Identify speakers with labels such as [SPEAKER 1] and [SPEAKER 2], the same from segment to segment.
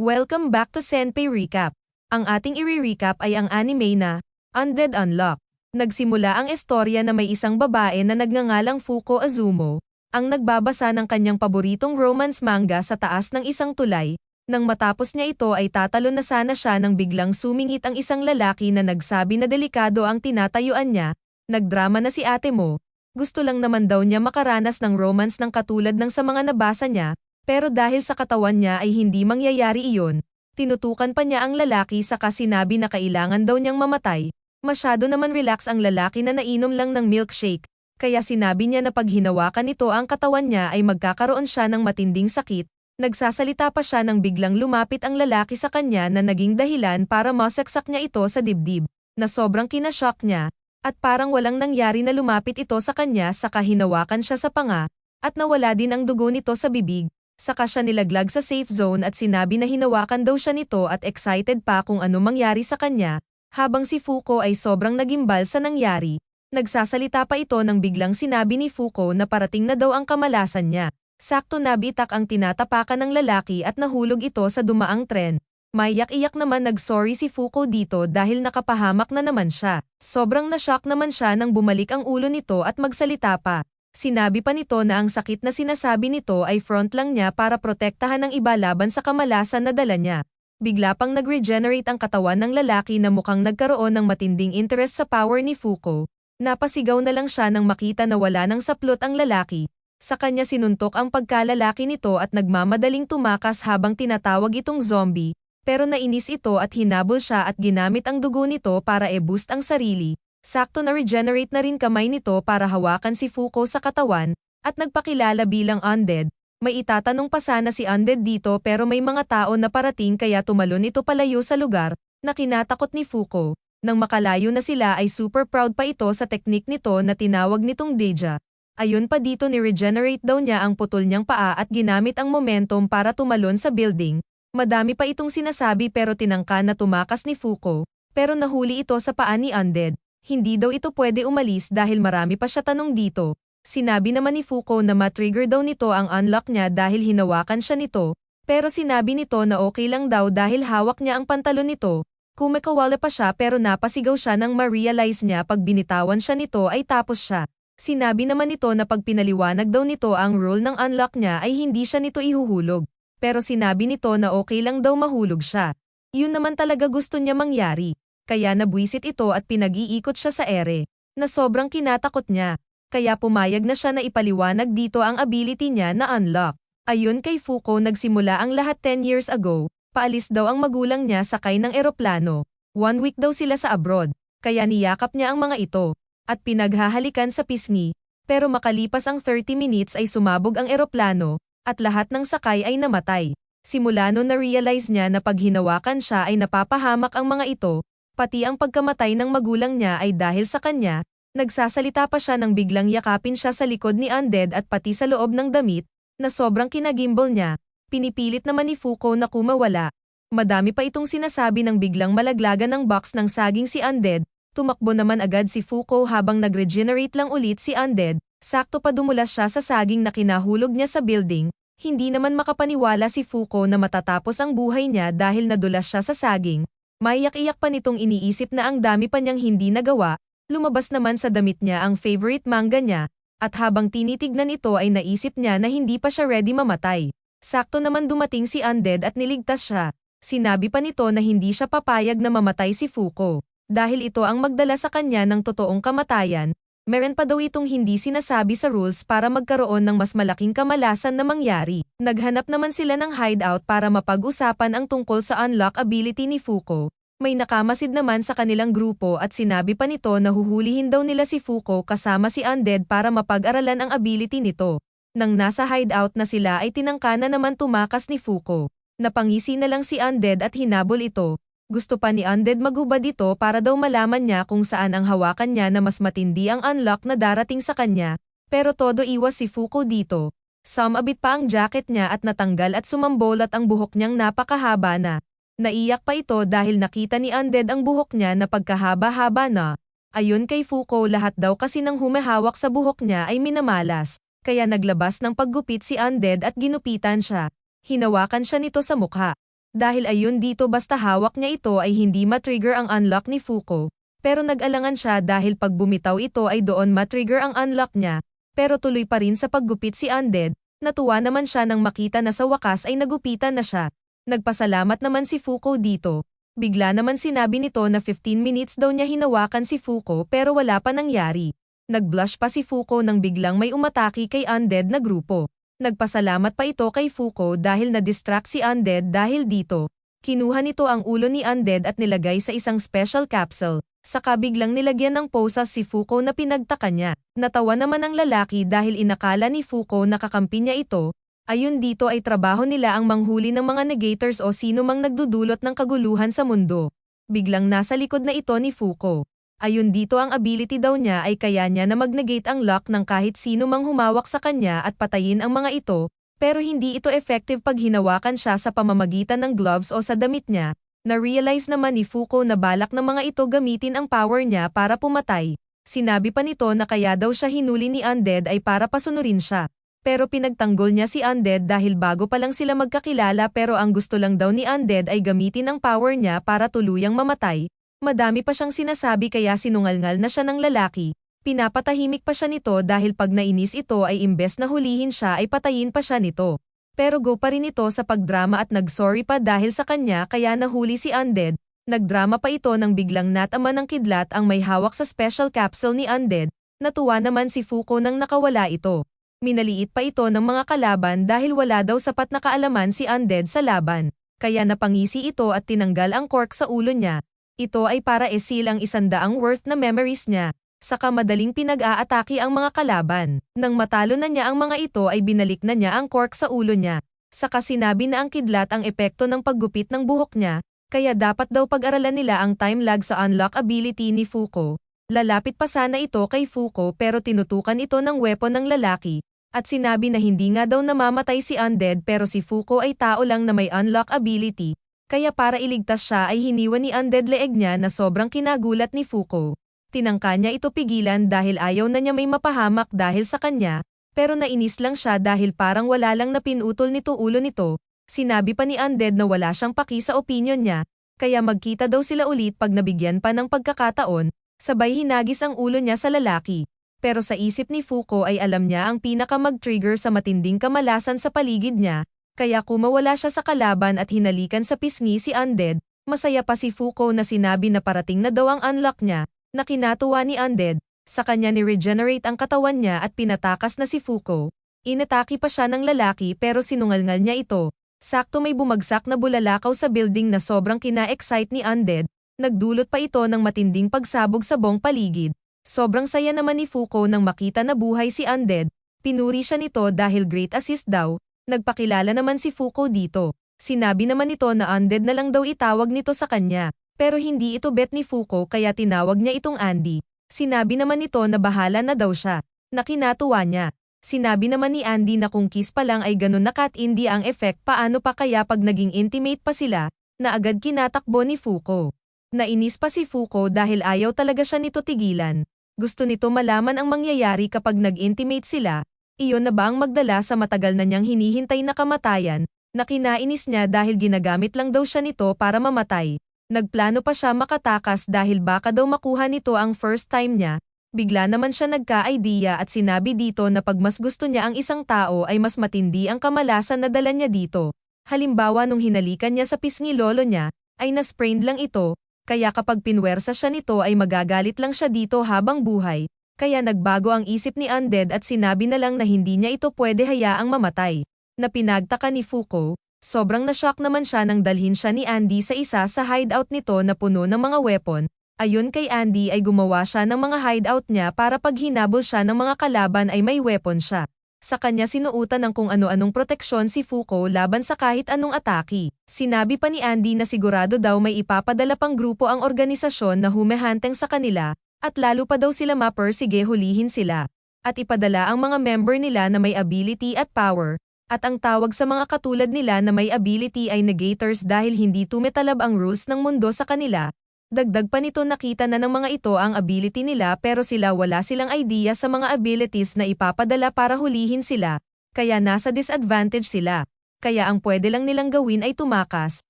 [SPEAKER 1] Welcome back to Senpai Recap. Ang ating i-recap ay ang anime na Undead Unluck. Nagsimula ang istorya na may isang babae na nagngangalang Fuko Azumo, ang nagbabasa ng kanyang paboritong romance manga sa taas ng isang tulay. Nang matapos niya ito ay tatalon na sana siya nang biglang sumingit ang isang lalaki na nagsabi na delikado ang tinatayuan niya. Nagdrama na si ate mo. Gusto lang naman daw niya makaranas ng romance ng katulad ng sa mga nabasa niya. Pero dahil sa katawan niya ay hindi mangyayari iyon, tinutukan pa niya ang lalaki saka sinabi na kailangan daw niyang mamatay. Masyado naman relax ang lalaki na nainom lang ng milkshake, kaya sinabi niya na pag hinawakan nito ang katawan niya ay magkakaroon siya ng matinding sakit. Nagsasalita pa siya nang biglang lumapit ang lalaki sa kanya na naging dahilan para masaksak niya ito sa dibdib, na sobrang kinashock niya, at parang walang nangyari na lumapit ito sa kanya saka hinawakan siya sa panga, at nawala din ang dugo nito sa bibig. Saka siya nilaglag sa safe zone at sinabi na hinawakan daw siya nito at excited pa kung ano mangyari sa kanya, habang si Fuko ay sobrang nagimbal sa nangyari. Nagsasalita pa ito nang biglang sinabi ni Fuko na parating na daw ang kamalasan niya. Sakto nabitak ang tinatapakan ng lalaki at nahulog ito sa dumaang tren. Maiyak-iyak naman nag-sorry si Fuko dito dahil nakapahamak na naman siya. Sobrang na-shock naman siya nang bumalik ang ulo nito at magsalita pa. Sinabi pa nito na ang sakit na sinasabi nito ay front lang niya para protektahan ng iba laban sa kamalasan na dala niya. Bigla pang nag-regenerate ang katawan ng lalaki na mukhang nagkaroon ng matinding interest sa power ni Fuko. Napasigaw na lang siya nang makita na wala nang saplot ang lalaki. Sa kanya sinuntok ang pagkalalaki nito at nagmamadaling tumakas habang tinatawag itong zombie, pero nainis ito at hinabol siya at ginamit ang dugo nito para e-boost ang sarili. Sakto na regenerate na rin kamay nito para hawakan si Fuko sa katawan, at nagpakilala bilang undead. May itatanong pa sana si undead dito pero may mga tao na parating kaya tumalon ito palayo sa lugar, na kinatakot ni Fuko. Nang makalayo na sila ay super proud pa ito sa teknik nito na tinawag nitong Deja. Ayon pa dito ni regenerate daw niya ang putol niyang paa at ginamit ang momentum para tumalon sa building. Madami pa itong sinasabi pero tinangka na tumakas ni Fuko, pero nahuli ito sa paa ni undead. Hindi daw ito pwede umalis dahil marami pa siya tanong dito. Sinabi naman ni Fuko na ma-trigger daw nito ang unlock niya dahil hinawakan siya nito, pero sinabi nito na okay lang daw dahil hawak niya ang pantalon nito. Kumikawala pa siya pero napasigaw siya nang ma-realize niya pag binitawan siya nito ay tapos siya. Sinabi naman nito na pag pinaliwanag daw nito ang rule ng unlock niya ay hindi siya nito ihuhulog, pero sinabi nito na okay lang daw mahulog siya. Yun naman talaga gusto niya mangyari. Kaya nabwisit ito at pinag-iikot siya sa ere, na sobrang kinatakot niya. Kaya pumayag na siya na ipaliwanag dito ang ability niya na unlock. Ayon kay Fuko nagsimula ang lahat 10 years ago, paalis daw ang magulang niya sakay ng eroplano. 1 week daw sila sa abroad, kaya niyakap niya ang mga ito, at pinaghahalikan sa pisngi. Pero makalipas ang 30 minutes ay sumabog ang eroplano, at lahat ng sakay ay namatay. Simula noon na-realize niya na pag hinawakan siya ay napapahamak ang mga ito, pati ang pagkamatay ng magulang niya ay dahil sa kanya. Nagsasalita pa siya nang biglang yakapin siya sa likod ni undead at pati sa loob ng damit, na sobrang kinagimbal niya. Pinipilit naman ni Fuko na kumawala. Madami pa itong sinasabi nang biglang malaglagan ng box ng saging si undead. Tumakbo naman agad si Fuko habang nag-regenerate lang ulit si undead. Sakto pa dumulas siya sa saging na kinahulog niya sa building. Hindi naman makapaniwala si Fuko na matatapos ang buhay niya dahil nadulas siya sa saging. Maiyak-iyak pa nitong iniisip na ang dami pa niyang hindi nagawa, lumabas naman sa damit niya ang favorite manga niya, at habang tinitignan ito ay naisip niya na hindi pa siya ready mamatay. Sakto naman dumating si undead at niligtas siya. Sinabi pa nito na hindi siya papayag na mamatay si Fuko, dahil ito ang magdala sa kanya ng totoong kamatayan. Meron pa daw itong hindi sinasabi sa rules para magkaroon ng mas malaking kamalasan na mangyari. Naghanap naman sila ng hideout para mapag-usapan ang tungkol sa unlock ability ni Fuko. May nakamasid naman sa kanilang grupo at sinabi pa nito na huhulihin daw nila si Fuko kasama si undead para mapag-aralan ang ability nito. Nang nasa hideout na sila ay tinangka na naman tumakas ni Fuko. Napangisi na lang si undead at hinabol ito. Gusto pa ni undead maghubad ito para daw malaman niya kung saan ang hawakan niya na mas matindi ang unlock na darating sa kanya, pero todo iwas si Fuko dito. Sumabit pa ang jacket niya at natanggal at sumambolat ang buhok niyang napakahaba na. Naiyak pa ito dahil nakita ni undead ang buhok niya na pagkahaba-haba na. Ayon kay Fuko lahat daw kasi ng humahawak sa buhok niya ay minamalas, kaya naglabas ng paggupit si undead at ginupitan siya. Hinawakan siya nito sa mukha. Dahil ayun dito basta hawak niya ito ay hindi matrigger ang unlock ni Fuko, pero nag-alangan siya dahil pag bumitaw ito ay doon matrigger ang unlock niya, pero tuloy pa rin sa paggupit si Undead, natuwa naman siya nang makita na sa wakas ay nagupitan na siya. Nagpasalamat naman si Fuko dito. Bigla naman sinabi nito na 15 minutes daw niya hinawakan si Fuko pero wala pa nangyari. Nag-blush pa si Fuko nang biglang may umatake kay Undead na grupo. Nagpasalamat pa ito kay Fuko dahil na-distract si Undead dahil dito. Kinuha nito ang ulo ni Undead at nilagay sa isang special capsule. Saka biglang nilagyan ng posas si Fuko na pinagtaka niya. Natawa naman ang lalaki dahil inakala ni Fuko na kakampi niya ito. Ayun dito ay trabaho nila ang manghuli ng mga negators o sino mang nagdudulot ng kaguluhan sa mundo. Biglang nasa likod na ito ni Fuko. Ayun dito ang ability daw niya ay kaya niya na mag-negate ang lock ng kahit sino mang humawak sa kanya at patayin ang mga ito, pero hindi ito effective pag hinawakan siya sa pamamagitan ng gloves o sa damit niya. Na-realize naman ni Fuko na balak ng mga ito gamitin ang power niya para pumatay. Sinabi pa nito na kaya daw siya hinuli ni Undead ay para pasunurin siya. Pero pinagtanggol niya si Undead dahil bago pa lang sila magkakilala pero ang gusto lang daw ni Undead ay gamitin ang power niya para tuluyang mamatay. Madami pa siyang sinasabi kaya sinungalngal na siya ng lalaki. Pinapatahimik pa siya nito dahil pag nainis ito ay imbes na hulihin siya ay patayin pa siya nito. Pero go pa rin ito sa pagdrama at nag-sorry pa dahil sa kanya kaya nahuli si Undead. Nagdrama pa ito nang biglang natama ng kidlat ang may hawak sa special capsule ni Undead. Natuwa naman si Fuko nang nakawala ito. Minaliit pa ito ng mga kalaban dahil wala daw sapat na kaalaman si Undead sa laban. Kaya napangisi ito at tinanggal ang cork sa ulo niya. Ito ay para esil ang 100 worth na memories niya. Saka madaling pinag-aatake ang mga kalaban. Nang matalo na niya ang mga ito ay binalik na niya ang cork sa ulo niya. Saka sinabi na ang kidlat ang epekto ng paggupit ng buhok niya, kaya dapat daw pag-aralan nila ang time lag sa unlock ability ni Fuko. Lalapit pa sana ito kay Fuko pero tinutukan ito ng weapon ng lalaki, at sinabi na hindi nga daw namamatay si Undead pero si Fuko ay tao lang na may unlock ability, kaya para iligtas siya ay hiniwan ni Undead leeg niya na sobrang kinagulat ni Fuko. Tinangka niya ito pigilan dahil ayaw na niya may mapahamak dahil sa kanya, pero nainis lang siya dahil parang wala lang na pinutol nito ulo nito. Sinabi pa ni Undead na wala siyang paki sa opinion niya, kaya magkita daw sila ulit pag nabigyan pa ng pagkakataon, sabay hinagis ang ulo niya sa lalaki. Pero sa isip ni Fuko ay alam niya ang pinaka mag-trigger sa matinding kamalasan sa paligid niya, kaya kumawala siya sa kalaban at hinalikan sa pisngi si Undead. Masaya pa si Fuko na sinabi na parating na daw ang unlock niya. Na kinatuwa ni Undead, sa kanya ni-regenerate ang katawan niya at pinatakas na si Fuko. Inatake pa siya ng lalaki pero sinungalngal niya ito. Sakto may bumagsak na bulalakaw sa building na sobrang kina-excite ni Undead, nagdulot pa ito ng matinding pagsabog sa buong paligid. Sobrang saya naman ni Fuko nang makita na buhay si Undead, pinuri siya nito dahil great assist daw, nagpakilala naman si Fuko dito. Sinabi naman nito na Undead na lang daw itawag nito sa kanya. Pero hindi ito bet ni Fuko kaya tinawag niya itong Andy. Sinabi naman nito na bahala na daw siya. Na kinatuwa niya. Sinabi naman ni Andy na kung kiss pa lang ay ganun na kat-indi ang effect paano pa kaya pag naging intimate pa sila, na agad kinatakbo ni Fuko. Nainis pa si Fuko dahil ayaw talaga siya nito tigilan. Gusto nito malaman ang mangyayari kapag nag-intimate sila. Iyon na ba ang magdala sa matagal na niyang hinihintay na kamatayan, na kinainis niya dahil ginagamit lang daw siya nito para mamatay. Nagplano pa siya makatakas dahil baka daw makuha nito ang first time niya. Bigla naman siya nagka-idea at sinabi dito na pag mas gusto niya ang isang tao ay mas matindi ang kamalasan na dala niya dito. Halimbawa nung hinalikan niya sa pisngi lolo niya, ay na-sprained lang ito, kaya kapag pinwersa siya nito ay magagalit lang siya dito habang buhay. Kaya nagbago ang isip ni Undead at sinabi na lang na hindi niya ito pwede hayaang mamatay. Na pinagtaka ni Fuko. Sobrang na-shock naman siya nang dalhin siya ni Andy sa isa sa hideout nito na puno ng mga weapon. Ayon kay Andy ay gumawa siya ng mga hideout niya para pag hinabol siya ng mga kalaban ay may weapon siya. Sa kanya sinuutan ng kung ano-anong proteksyon si Fuko laban sa kahit anong atake. Sinabi pa ni Andy na sigurado daw may ipapadala pang grupo ang organisasyon na humahanteng sa kanila, at lalo pa daw sila mapersige hulihin sila. At ipadala ang mga member nila na may ability at power. At ang tawag sa mga katulad nila na may ability ay negators dahil hindi tumitalab ang rules ng mundo sa kanila. Dagdag pa nito nakita na ng mga ito ang ability nila pero sila wala silang idea sa mga abilities na ipapadala para hulihin sila, kaya nasa disadvantage sila. Kaya ang pwede lang nilang gawin ay tumakas.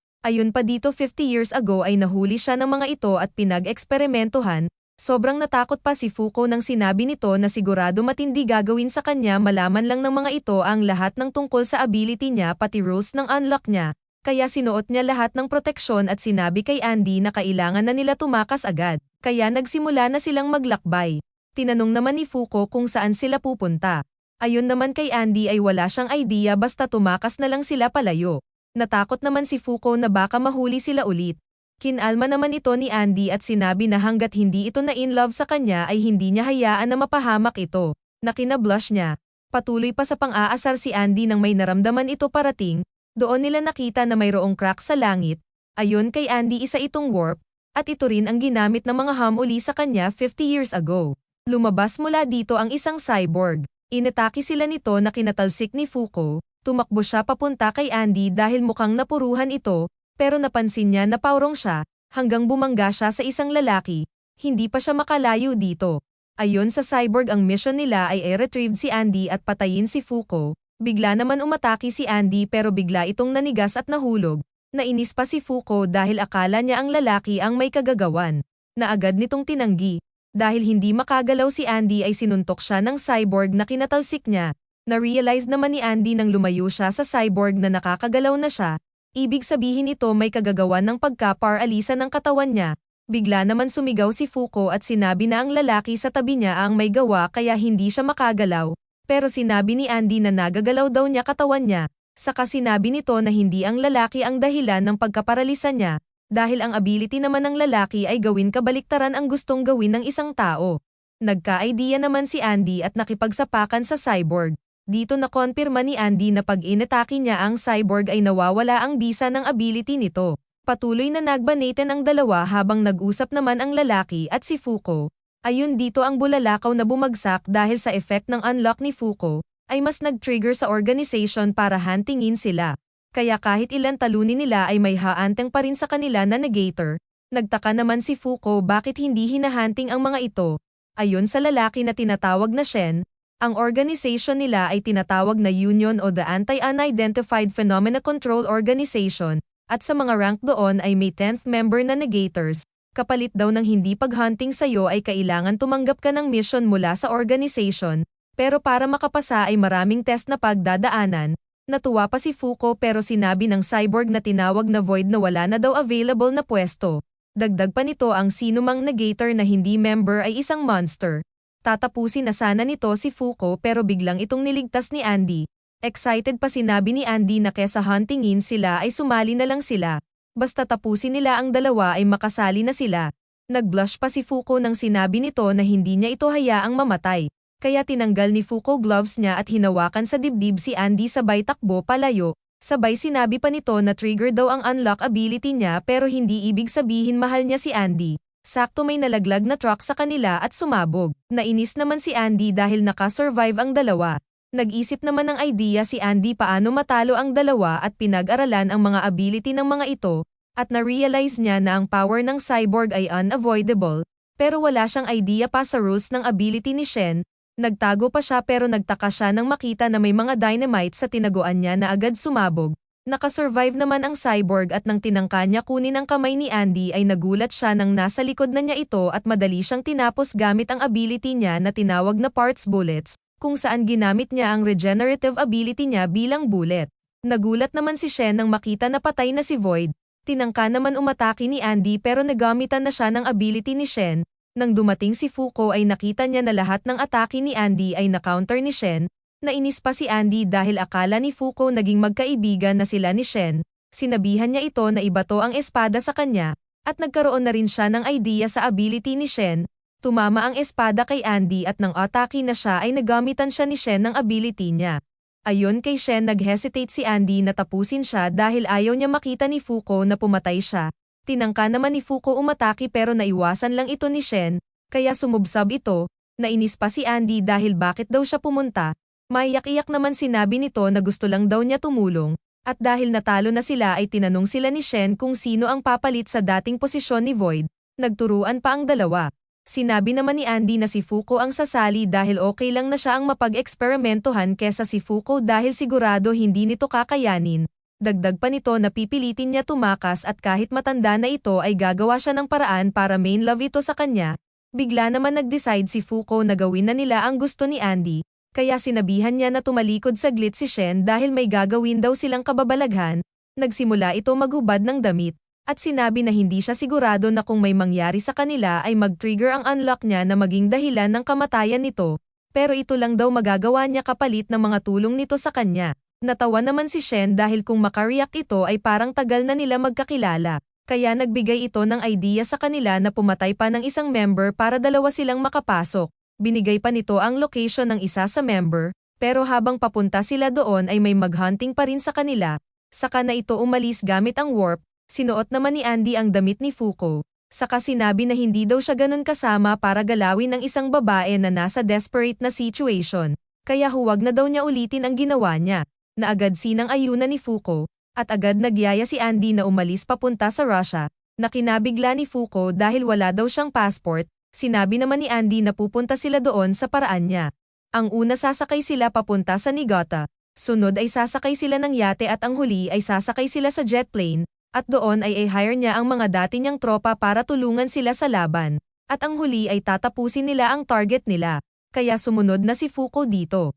[SPEAKER 1] Ayon pa dito 50 years ago ay nahuli siya ng mga ito at pinag-eksperimentuhan. Sobrang natakot pa si Fuko nang sinabi nito na sigurado matindi gagawin sa kanya malaman lang ng mga ito ang lahat ng tungkol sa ability niya pati rules ng unlock niya. Kaya sinuot niya lahat ng proteksyon at sinabi kay Andy na kailangan na nila tumakas agad. Kaya nagsimula na silang maglakbay. Tinanong naman ni Fuko kung saan sila pupunta. Ayon naman kay Andy ay wala siyang idea basta tumakas na lang sila palayo. Natakot naman si Fuko na baka mahuli sila ulit. Kinalma naman ito ni Andy at sinabi na hanggat hindi ito na in love sa kanya ay hindi niya hayaan na mapahamak ito. Na kinablush niya. Patuloy pa sa pang-aasar si Andy nang may naramdaman ito parating. Doon nila nakita na mayroong crack sa langit. Ayon kay Andy isa itong warp. At ito rin ang ginamit ng mga ham uli sa kanya 50 years ago. Lumabas mula dito ang isang cyborg. Inatake sila nito na kinatalsik ni Fuko. Tumakbo siya papunta kay Andy dahil mukhang napuruhan ito, pero napansin niya na paurong siya, hanggang bumangga siya sa isang lalaki. Hindi pa siya makalayo dito. Ayon sa cyborg ang mission nila ay i-retrieve si Andy at patayin si Fuko. Bigla naman umatake si Andy pero bigla itong nanigas at nahulog. Nainis pa si Fuko dahil akala niya ang lalaki ang may kagagawan. Na agad nitong tinanggi. Dahil hindi makagalaw si Andy ay sinuntok siya ng cyborg na kinatalsik niya. Na-realize naman ni Andy nang lumayo siya sa cyborg na nakakagalaw na siya. Ibig sabihin ito may kagagawan ng pagka-paralisa ng katawan niya. Bigla naman sumigaw si Fuko at sinabi na ang lalaki sa tabi niya ang may gawa kaya hindi siya makagalaw. Pero sinabi ni Andy na nagagalaw daw niya katawan niya. Saka sinabi nito na hindi ang lalaki ang dahilan ng pagkaparalisa niya. Dahil ang ability naman ng lalaki ay gawin kabaliktaran ang gustong gawin ng isang tao. Nagka-idea naman si Andy at nakipagsapakan sa cyborg. Dito nakonpirma ni Andy na pag inatake niya ang cyborg ay nawawala ang bisa ng ability nito. Patuloy na nagbanatan ang dalawa habang nag-usap naman ang lalaki at si Fuko. Ayun dito ang bulalakaw na bumagsak dahil sa effect ng unlock ni Fuko, ay mas nag-trigger sa organization para huntingin sila. Kaya kahit ilan talunin nila ay may haanteng pa rin sa kanila na negator. Nagtaka naman si Fuko bakit hindi hinahunting ang mga ito. Ayon sa lalaki na tinatawag na Shen, ang organization nila ay tinatawag na Union o the Anti-Unidentified Phenomena Control Organization, at sa mga rank doon ay may 10th member na negators. Kapalit daw ng hindi paghunting sa'yo ay kailangan tumanggap ka ng mission mula sa organization, pero para makapasa ay maraming test na pagdadaanan. Natuwa pa si Fuko pero sinabi ng cyborg na tinawag na Void na wala na daw available na pwesto. Dagdag pa nito ang sinumang negator na hindi member ay isang monster. Tatapusin na sana nito si Fuko pero biglang itong niligtas ni Andy. Excited pa sinabi ni Andy na kesa huntingin sila ay sumali na lang sila. Basta tapusin nila ang dalawa ay makasali na sila. Nag-blush pa si Fuko nang sinabi nito na hindi niya ito hayaang mamatay. Kaya tinanggal ni Fuko gloves niya at hinawakan sa dibdib si Andy sabay takbo palayo. Sabay sinabi pa nito na trigger daw ang unlock ability niya pero hindi ibig sabihin mahal niya si Andy. Sakto may nalaglag na truck sa kanila at sumabog. Nainis naman si Andy dahil nakasurvive ang dalawa. Nag-isip naman ng idea si Andy paano matalo ang dalawa at pinag-aralan ang mga ability ng mga ito, at na-realize niya na ang power ng cyborg ay unavoidable, pero wala siyang idea pa sa rules ng ability ni Shen. Nagtago pa siya pero nagtaka siya nang makita na may mga dynamite sa tinaguan niya na agad sumabog. Nakasurvive naman ang cyborg at nang tinangka niya kunin ang kamay ni Andy ay nagulat siya nang nasa likod na niya ito at madali siyang tinapos gamit ang ability niya na tinawag na parts bullets, kung saan ginamit niya ang regenerative ability niya bilang bullet. Nagulat naman si Shen nang makita na patay na si Void. Tinangka naman umatake ni Andy pero nagamitan na siya ng ability ni Shen. Nang dumating si Fuko ay nakita niya na lahat ng atake ni Andy ay na-counter ni Shen. Nainis pa si Andy dahil akala ni Fuko naging magkaibigan na sila ni Shen. Sinabihan niya ito na ibato ang espada sa kanya, at nagkaroon na rin siya ng idea sa ability ni Shen. Tumama ang espada kay Andy at nang atake na siya ay nagamitan siya ni Shen ng ability niya. Ayon kay Shen nag-hesitate si Andy na tapusin siya dahil ayaw niya makita ni Fuko na pumatay siya. Tinangka naman ni Fuko umatake pero naiwasan lang ito ni Shen, kaya sumubsab ito. Nainis pa si Andy dahil bakit daw siya pumunta. Maiyak-iyak naman sinabi nito na gusto lang daw niya tumulong, at dahil natalo na sila ay tinanong sila ni Shen kung sino ang papalit sa dating posisyon ni Void. Nagturuan pa ang dalawa. Sinabi naman ni Andy na si Fuko ang sasali dahil okay lang na siya ang mapag-eksperimentuhan kesa si Fuko dahil sigurado hindi nito kakayanin. Dagdag pa nito na pipilitin niya tumakas at kahit matanda na ito ay gagawa siya ng paraan para main love ito sa kanya. Bigla naman nag-decide si Fuko na gawin na nila ang gusto ni Andy, kaya sinabihan niya na tumalikod saglit si Shen dahil may gagawin daw silang kababalaghan. Nagsimula ito maghubad ng damit, at sinabi na hindi siya sigurado na kung may mangyari sa kanila ay mag-trigger ang unlock niya na maging dahilan ng kamatayan nito, pero ito lang daw magagawa niya kapalit ng mga tulong nito sa kanya. Natawa naman si Shen dahil kung makareact ito ay parang tagal na nila magkakilala, kaya nagbigay ito ng idea sa kanila na pumatay pa ng isang member para dalawa silang makapasok. Binigay pa nito ang location ng isa sa member, pero habang papunta sila doon ay may maghunting pa rin sa kanila. Saka na ito umalis gamit ang warp. Sinuot naman ni Andy ang damit ni Fuko, saka sinabi na hindi daw siya ganun kasama para galawin ng isang babae na nasa desperate na situation, kaya huwag na daw niya ulitin ang ginawa niya, na agad sinang-ayunan ni Fuko, at agad nagyaya si Andy na umalis papunta sa Russia, na kinabigla ni Fuko dahil wala daw siyang passport. Sinabi naman ni Andy na pupunta sila doon sa paraan niya. Ang una sasakay sila papunta sa Niigata, sunod ay sasakay sila ng yate at ang huli ay sasakay sila sa jet plane. At doon ay i-hire niya ang mga dati niyang tropa para tulungan sila sa laban. At ang huli ay tatapusin nila ang target nila. Kaya sumunod na si Fuko dito.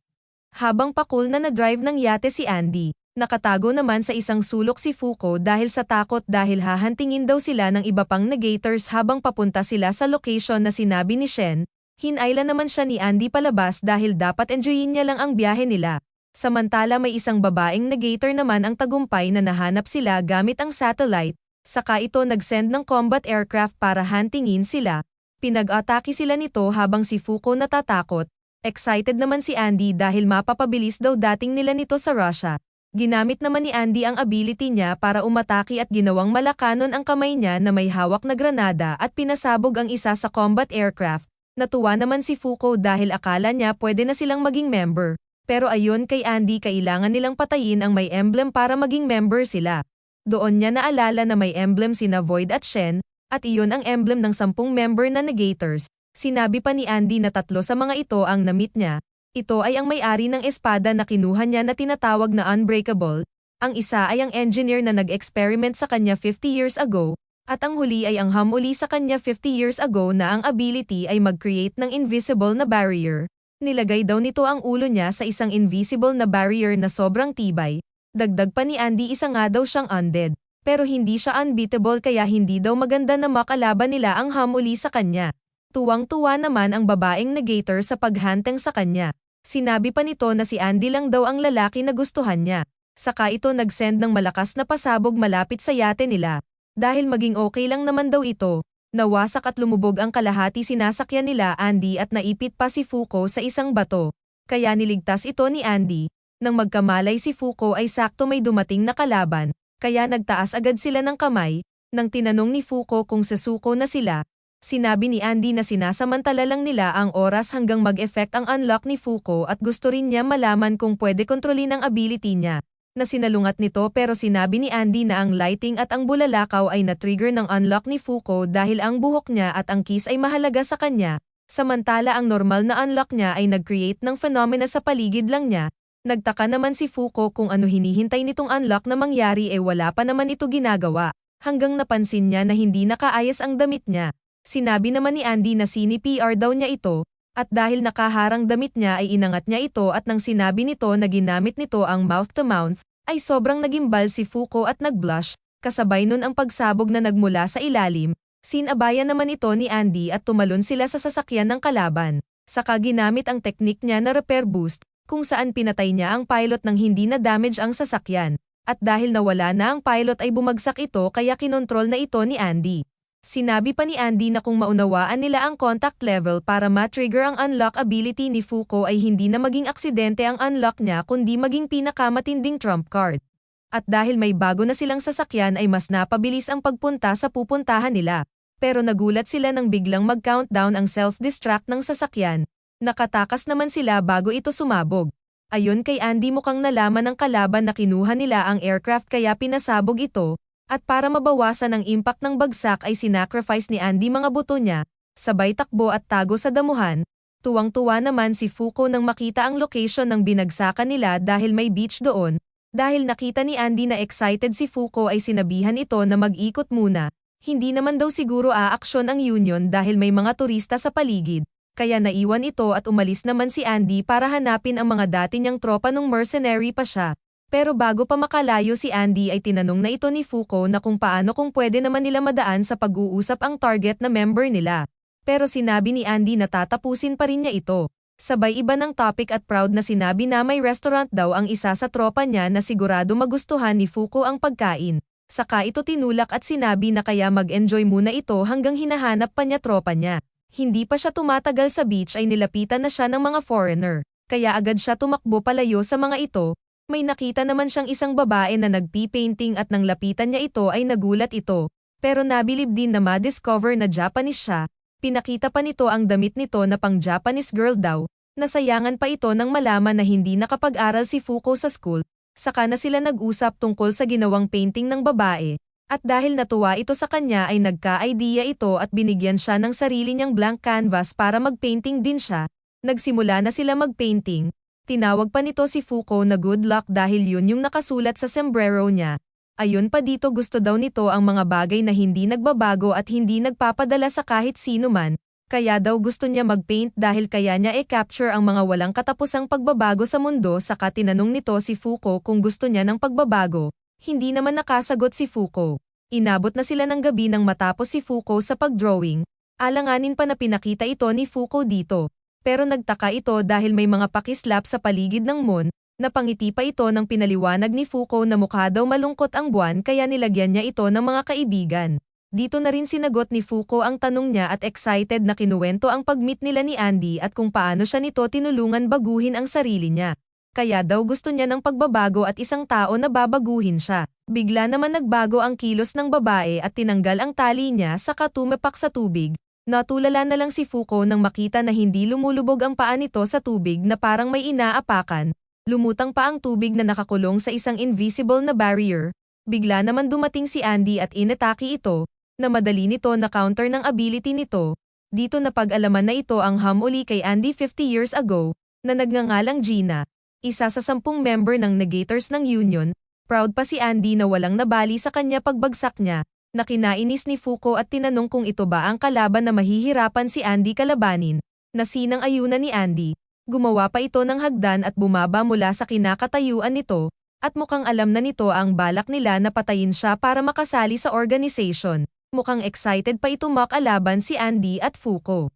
[SPEAKER 1] Habang pakul na na-drive ng yate si Andy, nakatago naman sa isang sulok si Fuko dahil sa takot dahil hahantingin daw sila ng iba pang negators habang papunta sila sa location na sinabi ni Shen. Hinayla naman siya ni Andy palabas dahil dapat enjoyin niya lang ang biyahe nila. Samantala may isang babaeng negator naman ang tagumpay na nahanap sila gamit ang satellite, saka ito nag-send ng combat aircraft para huntingin sila. Pinag-atake sila nito habang si Fuko natatakot. Excited naman si Andy dahil mapapabilis daw dating nila nito sa Russia. Ginamit naman ni Andy ang ability niya para umatake at ginawang malakanon ang kamay niya na may hawak na granada at pinasabog ang isa sa combat aircraft. Natuwa naman si Fuko dahil akala niya pwede na silang maging member. Pero ayon kay Andy kailangan nilang patayin ang may emblem para maging member sila. Doon niya naalala na may emblem sina Void at Shen, at iyon ang emblem ng 10 member na negators. Sinabi pa ni Andy na 3 sa mga ito ang na-meet niya. Ito ay ang may-ari ng espada na kinuha niya na tinatawag na Unbreakable. Ang isa ay ang engineer na nag-experiment sa kanya 50 years ago, at ang huli ay ang hamuli sa kanya 50 years ago na ang ability ay mag-create ng invisible na barrier. Nilagay daw nito ang ulo niya sa isang invisible na barrier na sobrang tibay. Dagdag pa ni Andy isa nga daw siyang undead, pero hindi siya unbeatable kaya hindi daw maganda na makalaban nila ang hamuli sa kanya. Tuwang-tuwa naman ang babaeng negator sa paghanteng sa kanya. Sinabi pa nito na si Andy lang daw ang lalaki na gustuhan niya. Saka ito nag-send ng malakas na pasabog malapit sa yate nila. Dahil maging okay lang naman daw ito. Nawasak at lumubog ang kalahati sinasakyan nila Andy at naipit pa si Fuko sa isang bato. Kaya niligtas ito ni Andy. Nang magkamalay si Fuko ay sakto may dumating na kalaban, kaya nagtaas agad sila ng kamay. Nang tinanong ni Fuko kung sasuko na sila, sinabi ni Andy na sinasamantala lang nila ang oras hanggang mag-effect ang unlock ni Fuko at gusto rin niya malaman kung pwede kontrolin ang ability niya. Na sinalungat nito pero sinabi ni Andy na ang lighting at ang bulalakaw ay na-trigger ng unlock ni Fuko dahil ang buhok niya at ang kiss ay mahalaga sa kanya, samantala ang normal na unlock niya ay nag-create ng phenomena sa paligid lang niya. Nagtaka naman si Fuko kung ano hinihintay nitong unlock na mangyari wala pa naman ito ginagawa, hanggang napansin niya na hindi nakaayos ang damit niya. Sinabi naman ni Andy na CPR daw niya ito, at dahil nakaharang damit niya ay inangat niya ito at nang sinabi nito na ginamit nito ang mouth-to-mouth, ay sobrang nagimbal si Fuko at nag-blush, kasabay nun ang pagsabog na nagmula sa ilalim. Sinabayan naman ito ni Andy at tumalon sila sa sasakyan ng kalaban. Saka ginamit ang teknik niya na repair boost, kung saan pinatay niya ang pilot nang hindi na damage ang sasakyan. At dahil nawala na ang pilot ay bumagsak ito kaya kinontrol na ito ni Andy. Sinabi pa ni Andy na kung maunawaan nila ang contact level para ma-trigger ang unlock ability ni Fuko ay hindi na maging aksidente ang unlock niya kundi maging pinakamatinding trump card. At dahil may bago na silang sasakyan ay mas napabilis ang pagpunta sa pupuntahan nila. Pero nagulat sila nang biglang mag-countdown ang self-destruct ng sasakyan. Nakatakas naman sila bago ito sumabog. Ayon kay Andy mukhang nalaman ng kalaban na kinuha nila ang aircraft kaya pinasabog ito. At para mabawasan ang impact ng bagsak ay sinacrifice ni Andy mga buto niya, sabay takbo at tago sa damuhan. Tuwang-tuwa naman si Fuko nang makita ang location ng binagsakan nila dahil may beach doon. Dahil nakita ni Andy na excited si Fuko ay sinabihan ito na mag-ikot muna. Hindi naman daw siguro aaksyon ang union dahil may mga turista sa paligid. Kaya naiwan ito at umalis naman si Andy para hanapin ang mga dati niyang tropa nung mercenary pa siya. Pero bago pa makalayo si Andy ay tinanong na ito ni Fuko na kung paano kung pwede naman nila madaan sa pag-uusap ang target na member nila. Pero sinabi ni Andy na tatapusin pa rin niya ito. Sabay iba ng topic at proud na sinabi na may restaurant daw ang isa sa tropa niya na sigurado magustuhan ni Fuko ang pagkain. Saka ito tinulak at sinabi na kaya mag-enjoy muna ito hanggang hinahanap pa niya tropa niya. Hindi pa siya tumatagal sa beach ay nilapitan na siya ng mga foreigner. Kaya agad siya tumakbo palayo sa mga ito. May nakita naman siyang isang babae na nagpi-painting at nang lapitan niya ito ay nagulat ito. Pero nabilib din na ma-discover na Japanese siya. Pinakita pa nito ang damit nito na pang Japanese girl daw. Nasayangan pa ito nang malaman na hindi nakapag-aral si Fuko sa school. Saka na sila nag-usap tungkol sa ginawang painting ng babae. At dahil natuwa ito sa kanya ay nagka-idea ito at binigyan siya ng sarili niyang blank canvas para mag-painting din siya. Nagsimula na sila mag-painting. Tinawag pa nito si Fuko na good luck dahil yun yung nakasulat sa sombrero niya. Ayon pa dito gusto daw nito ang mga bagay na hindi nagbabago at hindi nagpapadala sa kahit sino man, kaya daw gusto niya mag-paint dahil kaya niya capture ang mga walang katapusang pagbabago sa mundo. Saka tinanong nito si Fuko kung gusto niya ng pagbabago, hindi naman nakasagot si Fuko. Inabot na sila ng gabi nang matapos si Fuko sa pag-drawing, alanganin pa na pinakita ito ni Fuko dito. Pero nagtaka ito dahil may mga pakislap sa paligid ng moon. Napangiti pa ito nang pinaliwanag ni Fuko na mukha daw malungkot ang buwan kaya nilagyan niya ito ng mga kaibigan. Dito na rin sinagot ni Fuko ang tanong niya at excited na kinuwento ang pag-meet nila ni Andy at kung paano siya nito tinulungan baguhin ang sarili niya. Kaya daw gusto niya ng pagbabago at isang tao na babaguhin siya. Bigla naman nagbago ang kilos ng babae at tinanggal ang tali niya saka tumapak sa tubig. Natulala na lang si Fuko nang makita na hindi lumulubog ang paa nito sa tubig na parang may inaapakan. Lumutang pa ang tubig na nakakulong sa isang invisible na barrier. Bigla naman dumating si Andy at inatake ito, na madali nito na counter ng ability nito. Dito napag-alaman na ito ang hamuli kay Andy 50 years ago, na nagngangalang Gina, isa sa 10 member ng Negators ng Union. Proud pa si Andy na walang nabali sa kanya pagbagsak niya, na kinainis ni Fuko at tinanong kung ito ba ang kalaban na mahihirapan si Andy kalabanin, na sinang ayunan ni Andy. Gumawa pa ito ng hagdan at bumaba mula sa kinakatayuan nito, at mukhang alam na nito ang balak nila na patayin siya para makasali sa organization. Mukhang excited pa ito makalaban si Andy at Fuko.